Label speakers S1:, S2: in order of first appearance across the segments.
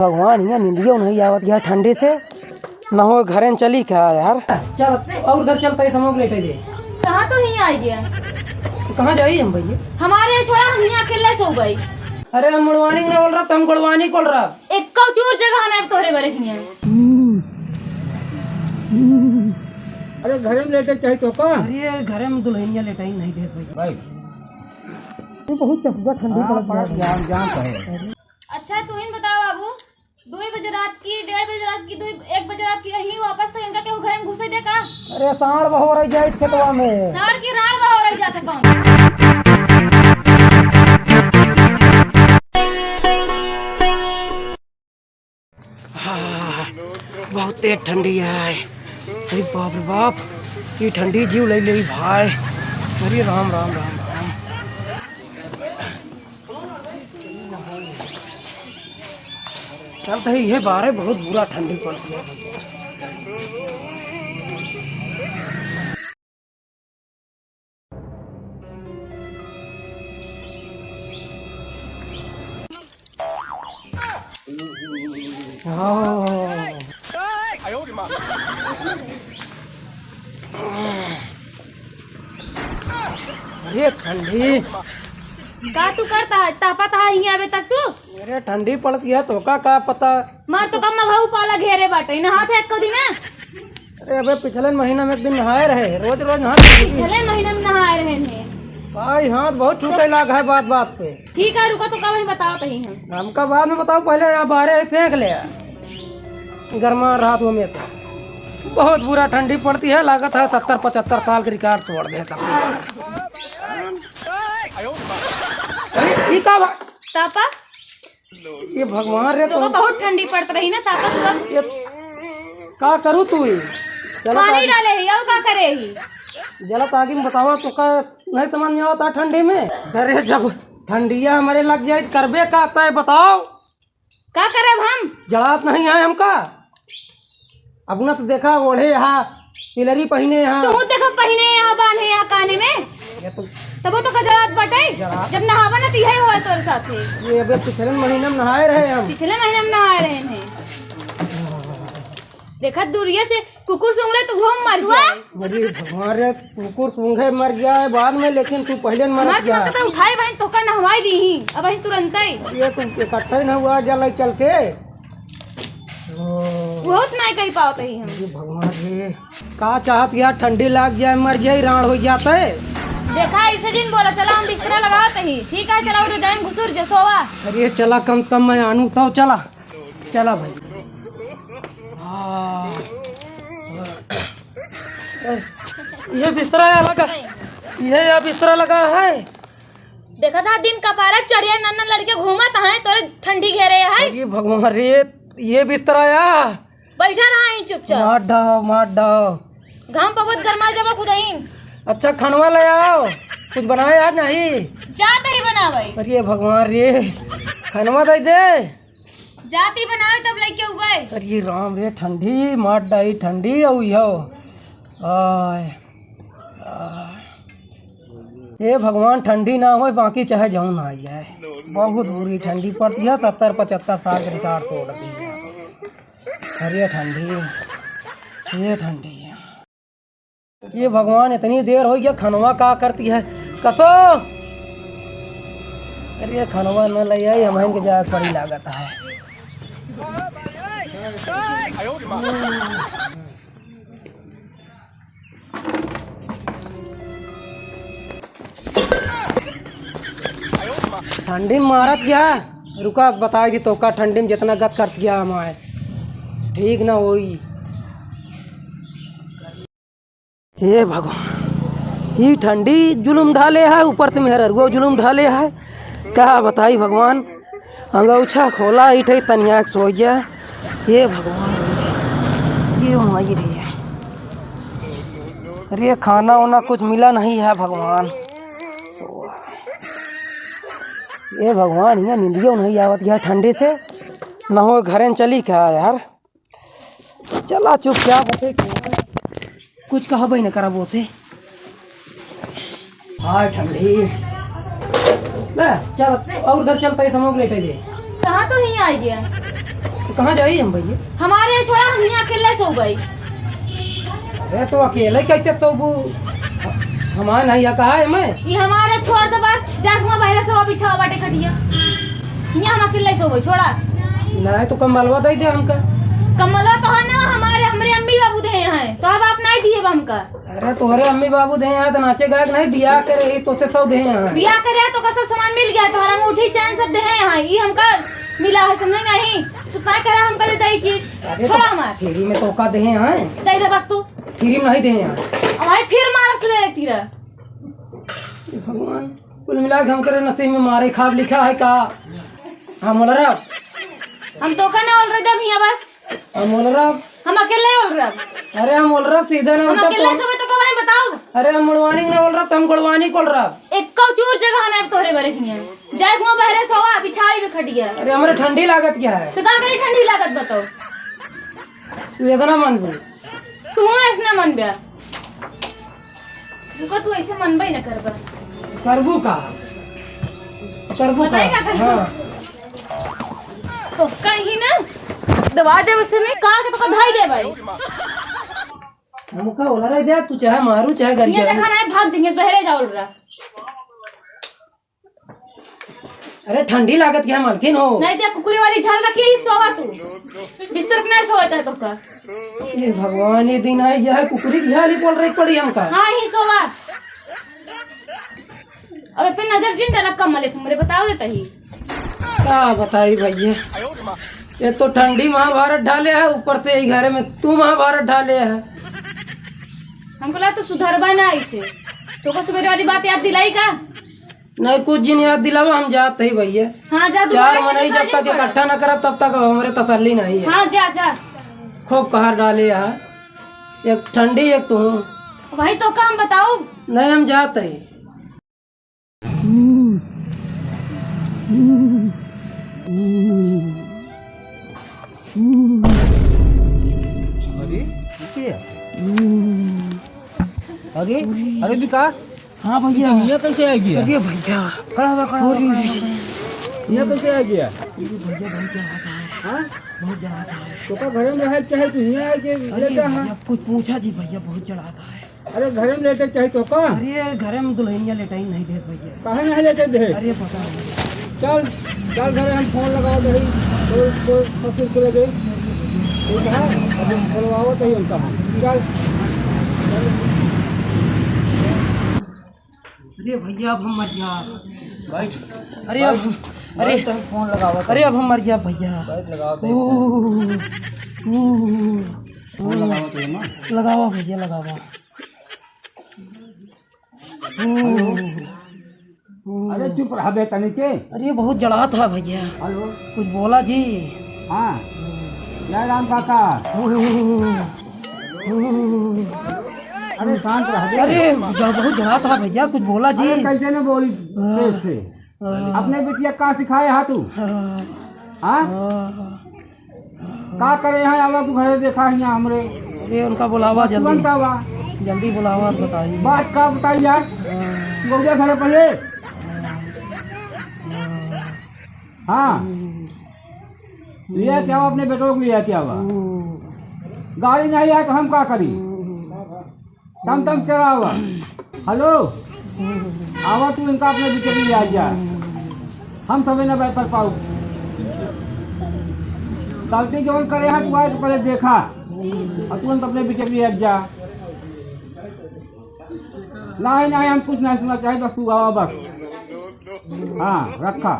S1: भगवान यहाँ निंदियों नहीं आवत यार ठंडे से न हो घरे चली क्या यार। चल और उधर चलते ही हम लोग लेटे दे।
S2: कहाँ तो ही आ गया।
S1: तो कहाँ जाइए हम भैया?
S2: हमारे छोड़ा हम यहाँ अकेले सो गए।
S1: अरे हम मुड़वानी ना बोल रहा तो हम गुड़वानी बोल रहा।
S2: एक कौचूर जगह ना तोरे बरे हियां।
S3: अरे घरे में लेटे चाहिए तो का?
S1: अरे घरे में दुल्हनिया लेटा ही नहीं दे भाई। बहुत चफगा ठंडी पड़
S3: जान जान कहे।
S2: अच्छा तू ही बताओ बाबू, 2 बजे रात की, 1:30 बजे रात की, 1 बजे रात की यही वापस तो इनका केहू घर में घुसे दे का?
S1: अरे साढ़ बहो रही जाए खेतवा में।
S2: साढ़ की राड़ बहो रही जाते कौन?
S1: बहुत तेज ठंडी है। अरे बाप रे बाप, ये ठंडी जीव ले ले भाई। अरे राम राम राम राम। चलते ही ये बारे बहुत बुरा ठंडी पड़ती है। अरे ठंडी
S2: का तू करता है? तापता है यहाँ अबे तक तू?
S1: अरे ठंडी पड़ती है तो का पता।
S2: मार तो कम मघाऊ पाला घेरे बाटे ना हाथ है एक दिन।
S1: अरे अबे पिछले महीना में एक दिन नहाए रहे, रोज रोज नहाते।
S2: पिछले महीने में नहाए रहे हैं
S1: भाई हाथ बहुत छूटे लाग है बात बात पे।
S2: ठीक है रुको, तो कब ही बताओ तो ही हम।
S1: हमका बाद में बताओ, पहले आप बाहर सेंक ले गर्मा रात में तो बहुत बुरा ठंडी पड़ती है। लागत है 70-75 साल के रिकॉर्ड तोड़ देता। अरे
S2: तापा
S1: ये भगवान रे
S2: तो बहुत ठंडी पड़ती रही ना तापा तू।
S1: ये का करूँ तू
S2: पानी डाले ही और का करे ही?
S1: जलत आगे में बताओ तो का नहीं समझ में आता ठंडी में। अरे जब ठंडिया हमारे लग जाए करबे का आता है बताओ।
S2: का करे हम?
S1: जड़ात नहीं है हमका। अपना तो देखा ओढ़े यहाँ पिलरी पहने यहाँ।
S2: तू देखो पहने यहाँ बांधे यहाँ काने में।
S1: ये तो
S2: तब तो कजरात बटे जब नहावा ना तिहे हुआ तोर साथे।
S1: ये अबे पिछले महीने में नहाए रहे हम।
S2: पिछले महीने में नहाए रहे हैं। देखा दूरिये से कुकुर सूंघले तो घूम मर जाए।
S1: अरे भगवान रे कुकुर सूंघे मर जाए बाद में, लेकिन तू पहले मर गया।
S2: तो उठाई बहन तो का नहवाई दी ही अब ही तुरंत ही।
S1: ये तुम इकट्ठा न हुआ जल चल के
S2: बहुत नहीं कर पाते ही हम।
S1: भगवान रे का चाहत यार ठंडी लाग जाए मर जाए राण हो जाता है।
S2: देखा ऐसे दिन बोला चला हम बिस्तरा लगाते ही। ठीक है चला रजाई में घुसुर जे सोवा।
S1: अरे चला कम से कम मैं आनू तो चला चला भाई। ये बिस्तरा लगा, ये बिस्तरा लगा है।
S2: देखा था दिन कपारे चढ़िया नन्ना लड़के घूमत है तोरे ठंडी घेरे है।
S1: अरे भगवान रे ये बिस्तरा या
S2: बैठा रहा है चुपचाप।
S1: मार डाओ
S2: घाम पगोत गरमा जब खुद ही।
S1: अच्छा खानवा ले आओ, कुछ बनाए आज नहीं?
S2: जाते ही बनावे।
S1: अरे भगवान रे खानवा दे दे।
S2: जाती बनावे तब लेके उबे।
S1: अरे राम रे ठंडी मार डाई ठंडी औ यो। ये भगवान ठंडी ना हो बाकी चाहे जाऊँ ना आई है। बहुत बुरी ठंडी पड़ती है। 70-75 साल के रिकॉर्ड तोड़ दी है। अरे ठंडी ये ठंडी है। ये भगवान इतनी देर हो गया खनवा का करती है कसो। अरे खनवा न ले आई हमें के जाग पड़ी लागत है। ठंडी में मारत गया रुका बताएगी तो का ठंडी में जितना गत करत गया हमारे ठीक ना होई। हे भगवान ये ठंडी जुलुम ढाले है, ऊपर से मेहर अरगो जुलुम ढाले है। क्या बताई भगवान अंगौछा खोला इठे तनिया सो गया। ये भगवान ये माई रही है। अरे खाना वाना कुछ मिला नहीं है भगवान। ये भगवान यहाँ निंदियों नहीं आवत यार ठंडी से न हो घरे चली क्या यार। चला चुप क्या बटे कुछ कहा भाई न करा वो से। हाय ठंडी ले चल और उधर चलते ही हम लोग लेटे गए।
S2: कहाँ तो ही आ गया।
S1: कहाँ जाई हम भैया?
S2: हमारे यहाँ छोड़ा, हम यहाँ अकेले सो गई।
S1: अरे तो अकेले कहते तो वो हमारे नहीं कहा है मैं।
S2: ये हमारे छोड़ दो बस, जाके वहाँ बाहर सो बिछाओ बाटे खटिया। यहाँ हम अकेले सो गई, छोड़ा।
S1: नहीं तो कम्बलवा दे दे हमका।
S2: कमला तो है ना, हमारे अम्मी बाबू दे हैं, तो अब आप नहीं दिए हमका।
S1: अरे तोहरे अम्मी बाबू दे यहाँ तो नाचे गायक नहीं, बियाह करे तो तो दे यहाँ।
S2: बियाह करे तो का सब सामान मिल गया, तुम्हारा अंगूठी चैन सब दे हैं यहाँ। ये हमका मिला है, समझ में नहीं तो क्या करा हमका दे दई चीज। छोड़ा हमार
S1: फ्री में तो का दे यहाँ
S2: दे दे बस तू।
S1: फ्री में नहीं दे यहाँ।
S2: हमारे फिर मारा सुले एक तीरा।
S1: भगवान कुल मिला के हम करे नसीब में मारे खाब लिखा है का। हाँ मोल रहा
S2: हम तो का ना बोल रहे दम यहाँ बस।
S1: हम मोल रहा
S2: हम अकेले बोल रहे।
S1: अरे हम बोल रहा सीधे ना
S2: हम अकेले सब तो कब बताओ।
S1: अरे हम मुड़वानी ना बोल रहा हम गुड़वानी बोल रहा।
S2: एक कौचूर जगह ना तोरे बरे हिया जाए वहां बहरे सोवा बिछाई में खटिया।
S1: अरे हमारे ठंडी लागत क्या है?
S2: तो का करी ठंडी लागत बताओ।
S1: तू इतना मन भी
S2: तू ऐसे मन बया तू ऐसे मन भाई ना करबा
S1: करबू का हाँ।
S2: तो कहीं ना दबा दे वैसे में कहाँ के तो भाई दे भाई।
S1: हमका बोला रहा दे तू चाहे मारू चाहे घर
S2: ये खाना है भाग जाएंगे बहरे जाओ रहा।
S1: अरे ठंडी लागत क्या मालकिन हो?
S2: नहीं दिया कुकुरी वाली झाल रखी सोवा तू बिस्तर पे नहीं सोता है तो का।
S1: ये भगवान ये दिन है यह कुकुरी की झाली बोल रही पड़ी हमका।
S2: हाँ ही सोवा। अबे पे नजर जिन डाला कमले तुमरे बताओ देता ही
S1: क्या बताई भैया। ये तो ठंडी महाभारत डाले है ऊपर से ही घर में तू महाभारत डाले है।
S2: हमको लगा तू सुधरबा ना इसे तो को सवेरे वाली बात याद दिलाई का।
S1: नहीं कुछ जिन याद दिलावा हम जाते ही भैया।
S2: हाँ जा
S1: चार महीने जब तक इकट्ठा न करब तब तक हमारे तसल्ली नहीं है।
S2: हाँ जा जा
S1: खूब कहर डाले है एक ठंडी एक तू
S2: भाई तो काम बताओ।
S1: नहीं हम जाते ही।
S3: अरे अरे विकास।
S1: हाँ भैया
S3: ये कैसे आ गया?
S1: अरे भैया
S3: ये कैसे आ गया? हाँ? तो का घरे में रहे चाहे तू यहाँ आके लेता है?
S1: कुछ पूछा जी भैया बहुत चढ़ाता है।
S3: अरे घरे में लेटे चाहे तो का?
S1: अरे घर में दुल्हनिया लेटाई नहीं दे भैया।
S3: कहे नहीं लेटे दे?
S1: अरे पता नहीं।
S3: चल चल घरे हम फोन लगाओ दे तो फकीर को लगे ठीक है अब बोलवाओ तो उनका चल।
S1: अरे भैया अब हम मर जा
S3: बैठ।
S1: अरे अब अरे
S3: तो फोन लगाओ।
S1: अरे अब हम मर जा भैया।
S3: बैठ लगाओ तो फोन लगाओ तो ना
S1: लगावा भैया लगावा।
S3: अरे चुप रहा बे तनी के।
S1: अरे बहुत जड़ा था भैया।
S3: हेलो
S1: कुछ बोला जी?
S3: हाँ जय राम काका। अरे शांत रह बे।
S1: अरे बहुत जड़ा था भैया कुछ बोला जी?
S3: अरे कैसे न बोली तेज से अपने बिटिया का सिखाए हा तू? हाँ का करे यहाँ आवा तू घरे देखा है यहाँ हमरे।
S1: अरे उनका बुलावा जल्दी
S3: तुरंत आवा
S1: जल्दी बुलावा बताइए।
S3: बात का बताई यार गौजा घरे पहले। हाँ लिया क्या हुआ अपने बेटों को लिया क्या हुआ? गाड़ी नहीं आया तो हम क्या करी? टम टम चला हुआ। हेलो आवा तू इनका अपने बेटे को लिया जा हम सभी न बैठ पाऊ। गलती जो करे है तू आज पहले देखा और तुरंत अपने बेटे को लिया जा। नहीं नहीं हम कुछ नहीं सुना चाहिए बस तू आवा बस। हाँ रखा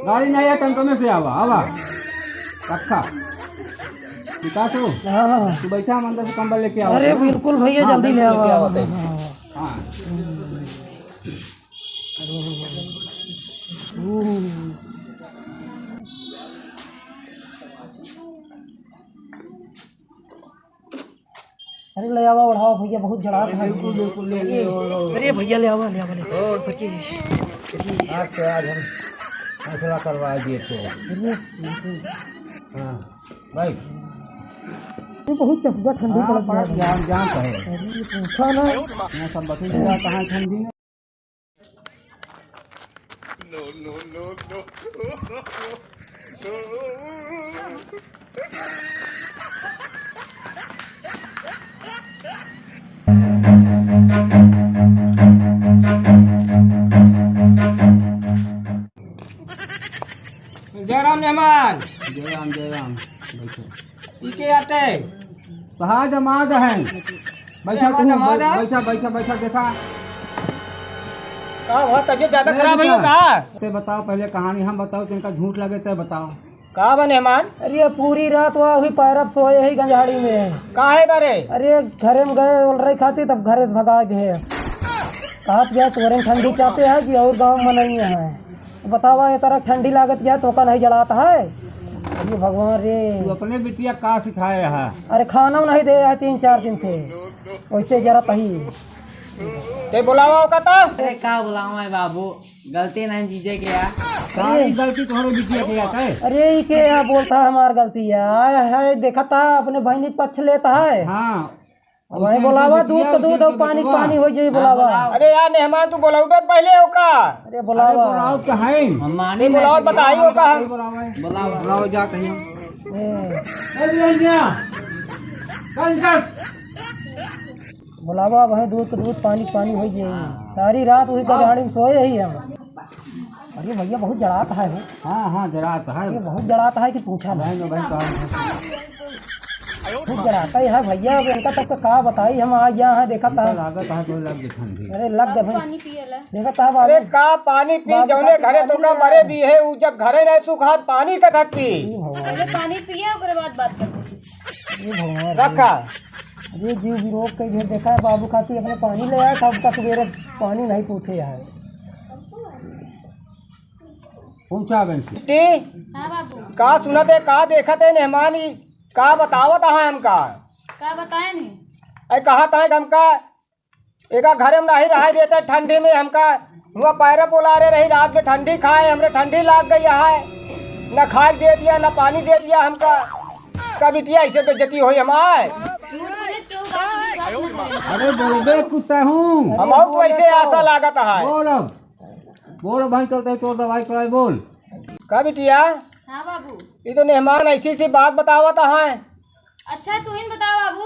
S3: गाड़ी नहीं आया टमटम में से आवा आवा रखा। विकास हो
S1: हाँ
S3: तू बैठा हम अंदर से कंबल लेके आओ।
S1: अरे बिल्कुल भैया
S3: हाँ,
S1: जल्दी ले आओ।
S3: हाँ
S1: अरे ले आवा बढ़ाओ भैया बहुत जड़ा था।
S3: बिल्कुल बिल्कुल ले ले
S1: अरे भैया ले आवा और बच्चे
S3: आज तो आज हम फैसला करवा दिए थे। हाँ भाई
S1: बहुत चपका ठंडी
S3: पड़ा जान जान कहे
S1: पूछा ना
S3: मैं सब बता दूंगा कहाँ ठंडी में।
S1: जयराम मेहमान
S3: जयराम जयराम बैठो।
S1: पीछे आते
S3: कहाँ जमात है? बैठा तू,
S1: जमात है?
S3: बैठा बैठा बैठा देखा।
S1: का बहुत तबीयत ज्यादा खराब है का?
S3: ते बताओ पहले कहानी, हम बताओ तिनका झूठ लगे तो बताओ।
S1: का बा मेहमान?
S4: अरे पूरी रात वही पैरब सोए ही गंजाड़ी में।
S1: का है बारे?
S4: अरे घरे में गए बोल रही खाती तब घरे से भगा गए। कहा गया तोरे ठंडी चाहते है कि और गाँव में नहीं है? बतावा ये तरह ठंडी लागत गया तो का नहीं जलाता है? अरे भगवान रे,
S3: तू अपने बिटिया का सिखाया है?
S4: अरे खाना नहीं दे है 3-4 दिन से, वैसे जरा तही
S1: ते बुलावा का तब?
S5: अरे का बुलावा है बाबू, गलती नहीं जीजे के यार।
S3: सारी गलती तुम्हारे बिटिया की आता है।
S4: अरे ये क्या बोलता है हमार गलती है देखा था अपने बहनी पक्ष लेता है।
S3: हाँ
S4: वही बोलावा दूध का दूध और पानी का पानी हो जाए बुलावा।
S1: अरे यार मेहमान तू बुलाऊ पहले हो का?
S4: अरे बुलावा
S3: बुलाओ तो है।
S5: हम मानी
S1: ते बुलाओ बताई हो का?
S3: बुलाओ बुलाओ जा कहीं।
S4: बुलावा वही दूध का दूध पानी का पानी हो जाए। सारी रात उसी गजाड़ी में सोए ही हम। अरे भैया बहुत जड़ाता है वो।
S3: हाँ हाँ जरा तो है।
S4: ये बहुत जड़ाता है कि पूछा नहीं।
S3: बहन बहन कहा
S4: बहुत जड़ाता ही है भैया। अब इनका तक का बताई हम आज यहाँ है देखा था।
S3: लागत है तो लग ठंडी।
S4: अरे लग गए भाई
S2: पानी पियला।
S4: देखा था
S1: अरे का पानी पी जौने घरे तो का मरे भी है उ जब घरे नहीं सुखात पानी का थक पी
S2: पहले पानी पिया ओकरे बाद बात कर।
S4: भगवान
S1: रखा।
S4: अरे जीव विरोध के घर देखा है बाबू खाती अपने पानी ले आए तब तक सवेरे पानी नहीं पूछे है।
S3: पूछा बहन से।
S1: टी
S2: हाँ बाबू,
S1: का सुनत है का देखत है मेहमान ई का बतावत है हमका?
S2: का बताए नहीं?
S1: ऐ कहत है हमका एका घरे में नहीं रह देते ठंडी में हमका हुआ पैरे बोला रहे रही रात में ठंडी खाए हमरे ठंडी लाग गई है न खाए दे दिया न पानी दे दिया हमका। का बिटिया ऐसे बेइज्जती हुई हमारे?
S2: झूठ बोले क्यों बात नहीं करते?
S3: अरे बोलबे कुत्ता हूँ।
S1: हम तो ऐसे आशा लागत है।
S3: बोल अब बोल भाई चलते तो दवाई कराए बोल।
S1: का बिटिया
S2: हाँ बाबू।
S1: ये तो मेहमान ऐसी सी बात बतावत है।
S2: अच्छा तू ही बताओ बाबू,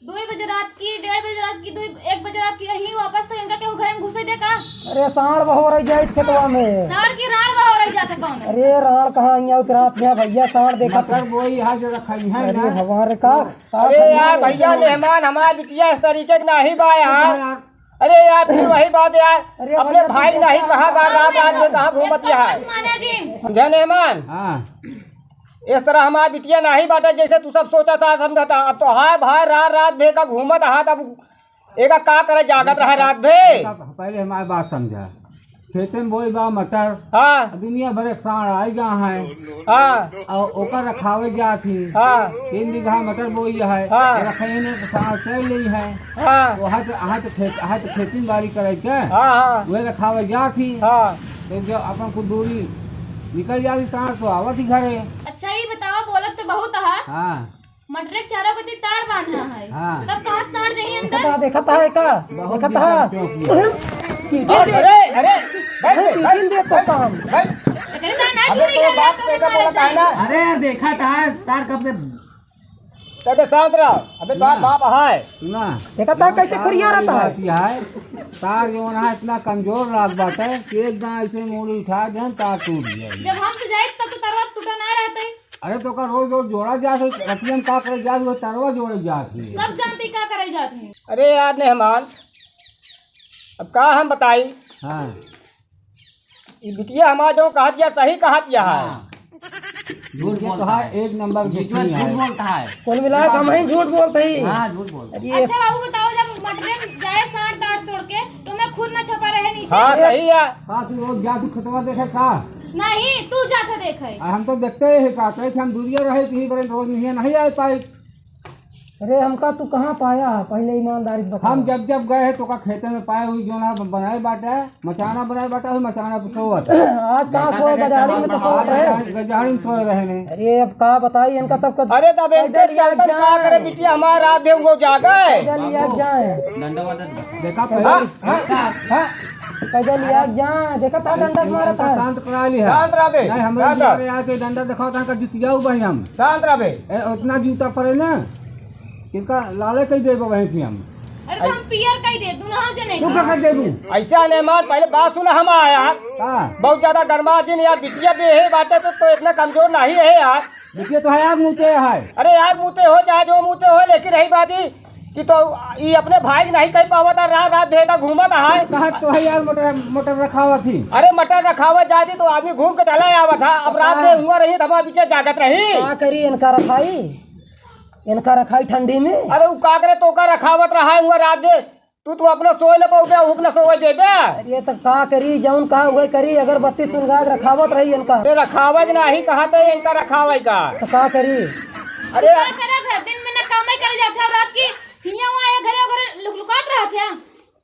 S2: 2 बजे रात की 1:30 बजे रात की 1 बजे रात की यही वापस तो इनका केहू घर में घुसे दे का?
S4: अरे सांड बहो रही जाए खेतवा में।
S2: साड़ की राड़ बहा रही जाते कौन?
S4: अरे राण कहाँ यहाँ रात में भैया सांड देखा था।
S3: मटर बोई यहाँ जो रखा है
S4: अरे
S3: ना।
S4: भगवान रे का
S1: अरे यार भैया मेहमान हमारे बिटिया इस तरीके की नहीं बा यार। अरे यार फिर वही बात यार
S4: अरे
S1: अपने
S4: भैया,
S1: भाई नहीं कहा रात रात में कहाँ घूमती है
S2: माना जी।
S1: समझे मेहमान?
S3: हाँ
S1: इस तरह हमारी बिटिया नहीं बाटा जैसे तू सब सोचा था समझा था। अब तो हाय भाई रात रात भे का घूमत हा तब एका का करे जागत रहे रात भे।
S3: पहले हमारी बात समझा। खेते में बोई बा मटर।
S1: हाँ
S3: दुनिया भर एक साढ़ आई गा है
S1: हाँ
S3: और ओकर रखावे जा थी।
S1: हाँ
S3: 3 बीघा मटर बोई है।
S1: हाँ।
S3: रखे ने तो साढ़ चल ली है।
S1: हाँ
S3: वहाँ तो खेती बाड़ी करे के
S1: हाँ हाँ
S3: वह रखावे जा थी।
S1: हाँ
S3: तो जब अपन को दूरी निकल जाती साढ़ तो आवत ही घरे।
S2: अच्छा ये बताओ, बोलत तो बहुत है,
S3: हाँ
S2: मटर के चारों को तार बांधा है,
S3: हाँ।
S2: तब कहाँ साड़ जाइए अंदर?
S4: देखा देखा था है का
S3: बहुत
S4: देखा था।
S1: अरे अरे बैठ बैठ, बैठ,
S4: तीन दे तो काम
S1: बैठ।
S2: लेकिन ना ना
S1: अबे
S2: चुरी
S1: तो
S2: है
S1: बाप
S2: तो
S1: पे का
S2: हमारे
S1: बोला है ना
S5: अरे देखा था तार कब से।
S1: तबे शांत रहो। अबे बाप बाप है
S3: सुना
S4: देखा था कैसे खुरिया रहता है।
S3: है तार जो है इतना कमजोर रात बाटे कि एकदम ऐसे मूड़ी उठा दे तार टूट जाए।
S2: जब हम तो जाए तब तो तरवा टूटा ना रहते।
S3: अरे तो का रोज रोज जोड़ा जा रतियन का करे जा वो तरवा जोड़े जाती है।
S2: सब जानती क्या करे जाते हैं।
S1: अरे यार मेहमान अब का हम बताई
S3: हाँ
S1: ये बिटिया हमारा जो कहा दिया सही कहा दिया है।
S3: झूठ बोलता है एक नंबर
S5: झूठ
S3: है।
S5: बोलता है।
S4: कुल मिला हम ही झूठ बोलते ही।
S5: हाँ झूठ बोलता है।
S4: अरे
S2: अच्छा बाबू बताओ, जब मटर में जाए साड़ ताड़ तोड़ के तो मैं खुद न छपा रहे नीचे?
S1: हाँ सही है।
S3: हाँ तू रोज जा तू खतवा देखे का।
S2: नहीं तू जाके देखे।
S3: हम तो देखते ही का कहे हम दूरिया रहे थी बड़े रोज नहीं आ पाए।
S4: अरे हमका तू कहाँ पाया पहले ईमानदारी से बता।
S3: हम जब जब गए तो का खेते में पाए हुई जो ना बनाए बाटा मचाना बनाए बाटा हुई मचाना पे सोवत।
S4: आज कहाँ सोए गजाड़ी में तो सोए रहे।
S3: गजाड़ी में सोए रहे ने।
S4: अरे अब का बताई इनका तब का
S1: अरे तब इनके चलतन का करे बिटिया हमारा रात दे वो जागे।
S4: लिया जाए।
S5: दंडवत
S3: देखा पहले
S4: कैसे लिया जा देखा था डंडा मारा
S3: इनका
S4: था।
S3: शांत करा ली है।
S1: शांत रहे
S3: नहीं हमारे मारे आके डंडा दिखाओ तो इनका जुतिया भाई हम
S1: शांत रहे।
S3: उतना जूता पड़े ना इनका लाले कही देबो वहीं पे हम।
S2: अरे तो हम पियर कही दे तू ना जने
S3: तू कहाँ देबू
S1: ऐसा नहीं मान, पहले बात सुना हम यार।
S3: हाँ
S1: बहुत ज्यादा गर्मा जिन यार, बिटिया भी है बाटे तो इतना कमजोर नहीं है यार।
S3: देखिए तो है आप मुँहते है।
S1: अरे यार मुँहते हो चाहे जो मुँहते हो, लेकिन रही बात ही कि तो ये अपने भाई नहीं कह पावता, रात रात भेजा घूमत है।
S3: कहा तो है यार मोटर मोटर रखा हुआ थी।
S1: अरे मटर रखावत जाती तो आदमी घूम के चला आवा था। अब रात में हुआ रही तो हमारे पीछे जागत रही।
S4: क्या करी इनका रखाई ठंडी में।
S1: अरे वो का करे तो का रखावत रहा हुआ रात में। तू अपना सोए न पाओ, हुक न सोए देबे।
S4: अरे तो का करी जौन कहा हुए करी, अगर बत्ती सुनगा रखावत रही इनका
S1: अरे रखावत नहीं कहा तो इनका रखावे का।
S4: तो का करी।
S1: अरे
S2: क्या करा था दिन में ना काम ही कर जाते और रात की हिया हुआ है घरे घरे लुकलुकात रहा थे।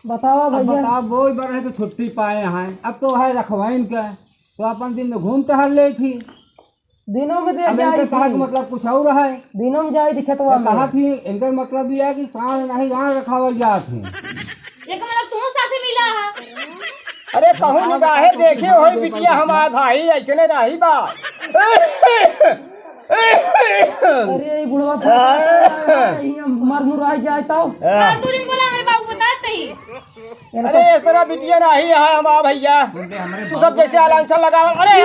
S4: बतावा
S3: अब
S4: भैया।
S3: बताओ बोल बड़ है तो छुट्टी पाए हैं, अब तो है रखवाइन का तो अपन दिन में घूम टहल ले थी।
S4: दिनों में
S3: अब इनके कहा कि मतलब कुछ और है।
S4: दिनों में जाए दिखतवा में।
S3: कहा थी इनका मतलब यह है कि सांड नहीं राण रखावल जात है।
S2: एक मतलब तू साथे मिला है।
S1: अरे कहूँ निगाहे देखे हो बिटिया हमार भाई ऐसे रही बात।
S4: अरे ये बुढ़वा मर मुराई जाए तो।
S2: दो दिन बोला मेरे बाबू बताते ही।
S1: अरे इस तरह बिटिया नहीं है हमारा भैया। तू सब जैसे आलांछन लगा। अरे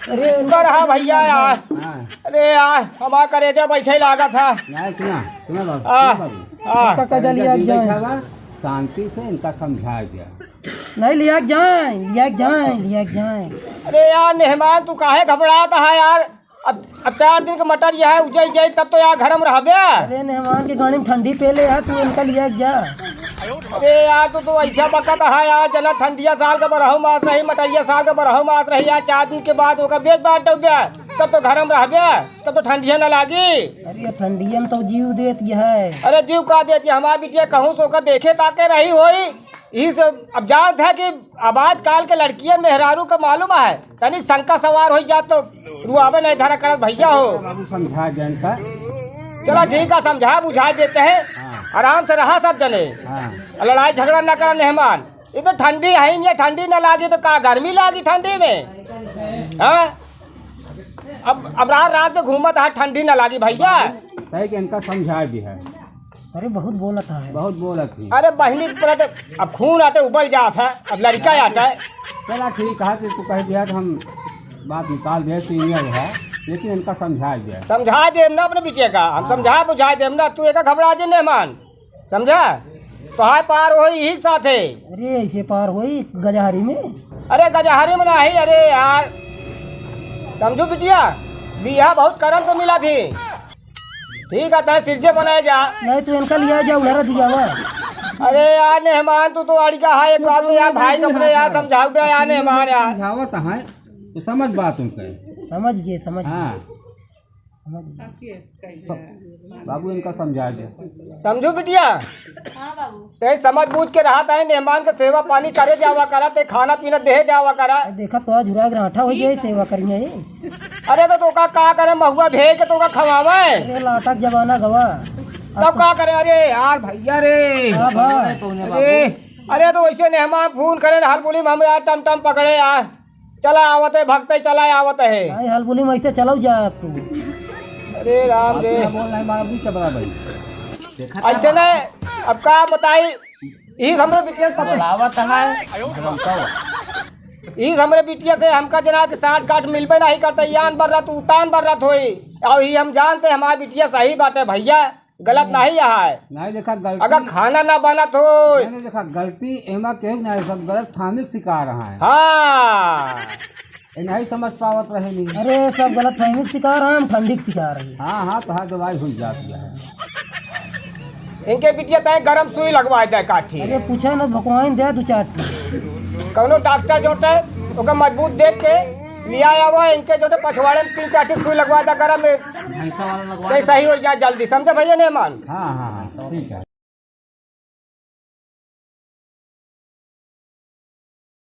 S1: अरे उनका रहा भैया यार। अरे यार हमारा करेजा बैठे लागा था।
S3: नहीं सुना बाबू,
S1: आ,
S3: सुना बाबू।
S1: आ,
S4: का कदा लिया जाए।
S3: बैठा हुआ, शांति से इनका समझा दिया।
S4: नहीं लिया जाए।
S1: अरे यार मेहमान तू काहे घबराता है यार। अब 4 दिन का मटर यह है उजई जाए तब तो यार घर में रहबे।
S4: अरे मेहमान के गाड़ी में ठंडी पेले है, तू इनका लिया जा।
S1: अरे यार तू ऐसा बकत है यार। जना ठंडिया साल का बरहु मास रही, मटरिया साल का बरहु मास रही यार। 4 दिन के बाद ओका बेच बाट डूब गया तब तो घर में रहबे, तब तो ठंडिया न लागी।
S4: अरे ठंडिया में तो जीव देत है।
S1: अरे जीव का देती हमारा बिटिया कहूँ सो का देखे ताके रही होई। यही सब अब जानत है कि आबाद काल के लड़कियन मेहरारू का मालूम है। तनिक शंका सवार हो जात तो रुआबे नहीं धरा करत भैया हो।
S3: बाबू समझा दिया इनका।
S1: चलो ठीक है समझा बुझा देते हैं। आराम से रहा सब जने।
S3: हाँ
S1: लड़ाई झगड़ा न करा मेहमान। ये तो ठंडी है नहीं, ठंडी न लागी तो का गर्मी लागी ठंडी में। हाँ अब रात में घूमत है, ठंडी न लागी भैया।
S3: सही कि इनका समझा दिया है।
S4: अरे बहुत बोलत है।
S3: बहुत बोलत थी।
S1: अरे बहनी पर अब खून आते उबल जात है, अब लड़का आता है।
S3: चला ठीक है कि तू कह दिया कि हम बात निकाल दे सीनियर है, लेकिन इनका समझा दिया।
S1: समझा देम ना अपने बिटिया का, हम समझा बुझा देम ना। तू एक घबरा जे मेहमान समझा तो हाय पार हो यही साथे।
S4: अरे ऐसे पार हुई गजहरी में।
S1: अरे गजहरी में नहीं। अरे यार समझू बिटिया बिया बहुत करम तो मिला थी। ठीक है तय सिरजे बनाए जा।
S4: नहीं तो इनका लिया जा उधर दिया हुआ।
S1: अरे यार मेहमान तू तो अड़िया है एक बात यार। भाई अपने यार समझाओ बे यार मेहमान यार।
S3: समझावत है तो समझ बात उनके।
S4: समझ गए।
S3: हाँ बाबू इनका समझा दे।
S1: समझू बिटिया
S2: हाँ बाबू।
S1: ते समझ बूझ के रहा था मेहमान का सेवा पानी करे जावा करा, ते खाना पीना दे जावा करा।
S4: देखा तो झुरा ग्राठा हो जाए सेवा करिए।
S1: अरे तो का करे महुआ भेज के तो का खवावे।
S4: अरे लाटक जमाना गवा।
S1: तब का करे। अरे यार भैया रे।
S4: हाँ भाई।
S1: अरे तो वैसे मेहमान फोन करे हलबुली में हम यार टम टम पकड़े यार। चला आवत है भगते चला आवत है।
S4: भाई हलबुली में ऐसे चलो जा आप तू।
S1: अरे राम रे
S3: बोल रहे मारा भी चबरा भाई।
S1: ऐसे न अब का बताई। ई हमरे बिटिया ई हमरे बिटिया से हमका जना के 60 गांठ मिलबे नहीं करता। यान बर्रत उतान बर्रत होई और ही हम जानते हमारी बिटिया सही बात है भैया, गलत नहीं है।
S3: नहीं देखा गलती।
S1: अगर खाना ना बनत हो।
S3: मैंने देखा गलती एमा केहू नहीं, सब गलत फहमी के शिकार रहा है।
S1: हाँ
S3: नहीं समझ पावत रहे नहीं।
S4: अरे सब गलत फहमी के शिकार हैं, हम ठंडी के शिकार हैं।
S3: हाँ तो हाँ दवाई हुई जाती है।
S1: इनके बिटिया तय गरम सुई लगवा दे काठी।
S4: अरे पूछा ना भगवान दे 2-4
S1: कौनो डॉक्टर जोटे ओका मजबूत देख के लिया आवा। इनके जोटे पछवाड़े में 3-4 सुई लगवा दे गरम में, सही हो जाए जल्दी। समझे भैया मेहमान।
S3: हाँ ठीक है।